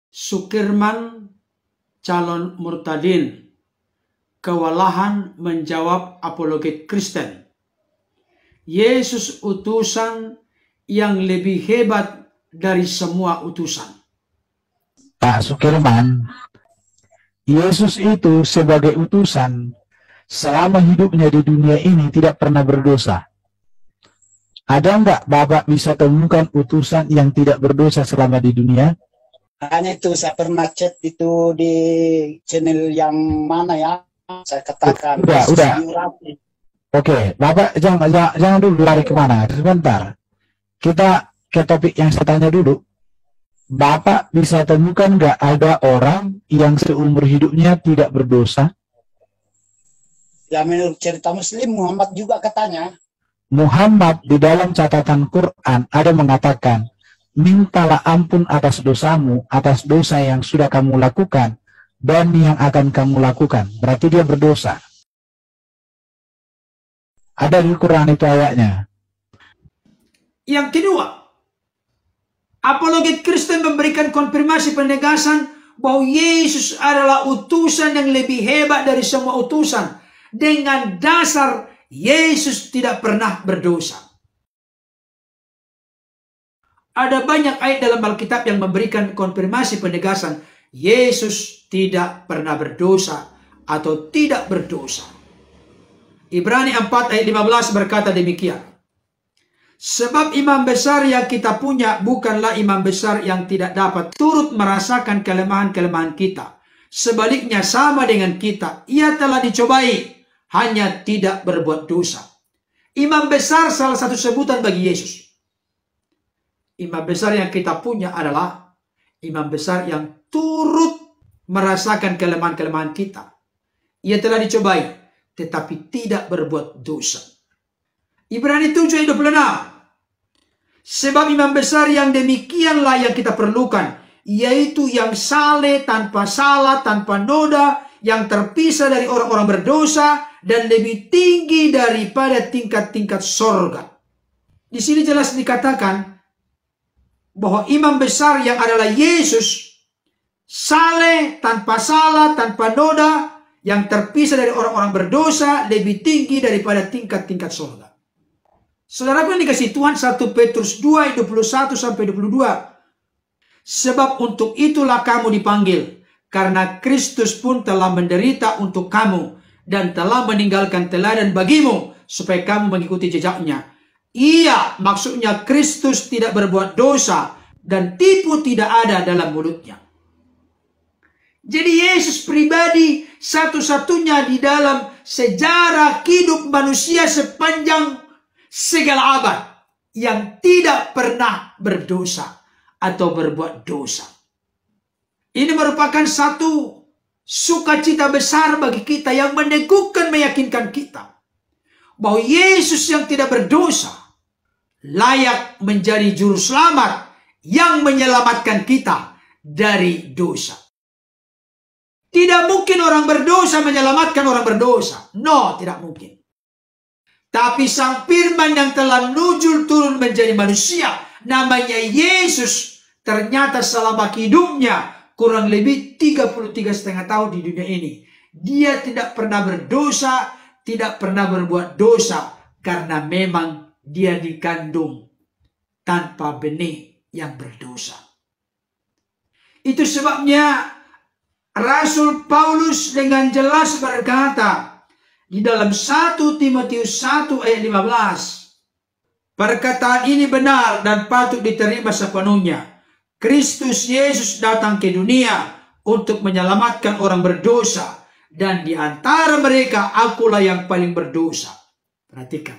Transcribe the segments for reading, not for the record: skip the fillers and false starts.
Sukirman calon murtadin kewalahan menjawab apologet Kristen. Yesus utusan yang lebih hebat dari semua utusan. Pak Sukirman, Yesus itu sebagai utusan selama hidupnya di dunia ini tidak pernah berdosa. Ada nggak Bapak bisa temukan utusan yang tidak berdosa selama di dunia? Hanya itu saya pernah chat itu di channel yang mana ya? Saya katakan. Udah. Oke, Bapak jangan dulu lari kemana. Sebentar. Kita ke topik yang saya tanya dulu. Bapak bisa temukan nggak ada orang yang seumur hidupnya tidak berdosa? Ya menurut cerita Muslim Muhammad juga katanya. Muhammad di dalam catatan Quran ada mengatakan, mintalah ampun atas dosamu, atas dosa yang sudah kamu lakukan dan yang akan kamu lakukan. Berarti dia berdosa. Ada di Quran itu ayatnya. Yang kedua, apologet Kristen memberikan konfirmasi penegasan bahwa Yesus adalah utusan yang lebih hebat dari semua utusan. Dengan dasar Yesus tidak pernah berdosa. Ada banyak ayat dalam Alkitab yang memberikan konfirmasi penegasan Yesus tidak pernah berdosa atau tidak berdosa. Ibrani 4 ayat 15 berkata demikian. Sebab imam besar yang kita punya bukanlah imam besar yang tidak dapat turut merasakan kelemahan-kelemahan kita. Sebaliknya sama dengan kita, ia telah dicobai, hanya tidak berbuat dosa. Imam besar salah satu sebutan bagi Yesus. Imam besar yang kita punya adalah imam besar yang turut merasakan kelemahan-kelemahan kita. Ia telah dicobai, tetapi tidak berbuat dosa. Ibrani 7 ayat 26. Sebab imam besar yang demikianlah yang kita perlukan, yaitu yang saleh, tanpa salah, tanpa noda, yang terpisah dari orang-orang berdosa, dan lebih tinggi daripada tingkat-tingkat sorga. Di sini jelas dikatakan bahwa imam besar yang adalah Yesus, saleh, tanpa salah, tanpa noda, yang terpisah dari orang-orang berdosa, lebih tinggi daripada tingkat-tingkat sorga. Saudaraku yang dikasih Tuhan, 1 Petrus 2 ayat 21 sampai 22. Sebab untuk itulah kamu dipanggil, karena Kristus pun telah menderita untuk kamu, dan telah meninggalkan teladan bagimu, supaya kamu mengikuti jejaknya. Ia, maksudnya Kristus, tidak berbuat dosa, dan tipu tidak ada dalam mulutnya. Jadi Yesus pribadi satu-satunya di dalam sejarah hidup manusia sepanjang segala abad yang tidak pernah berdosa atau berbuat dosa. Ini merupakan satu sukacita besar bagi kita yang meneguhkan, meyakinkan kita bahwa Yesus yang tidak berdosa layak menjadi juru selamat yang menyelamatkan kita dari dosa. Tidak mungkin orang berdosa menyelamatkan orang berdosa. No, tidak mungkin. Tapi Sang Firman yang telah nujul turun menjadi manusia, namanya Yesus, ternyata selama hidupnya kurang lebih 33,5 tahun di dunia ini, dia tidak pernah berdosa, tidak pernah berbuat dosa, karena memang dia dikandung tanpa benih yang berdosa. Itu sebabnya Rasul Paulus dengan jelas berkata di dalam 1 Timotius 1 ayat 15, perkataan ini benar dan patut diterima sepenuhnya. Kristus Yesus datang ke dunia untuk menyelamatkan orang berdosa, dan di antara mereka akulah yang paling berdosa. Perhatikan,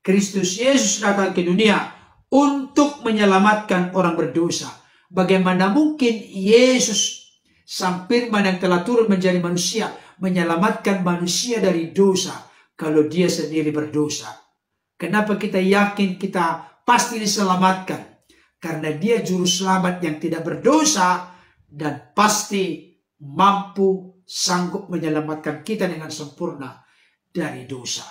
Kristus Yesus datang ke dunia untuk menyelamatkan orang berdosa. Bagaimana mungkin Yesus, Sang Firman yang telah turun menjadi manusia, menyelamatkan manusia dari dosa kalau dia sendiri berdosa? Kenapa kita yakin kita pasti diselamatkan? Karena dia juru selamat yang tidak berdosa dan pasti mampu, sanggup menyelamatkan kita dengan sempurna dari dosa.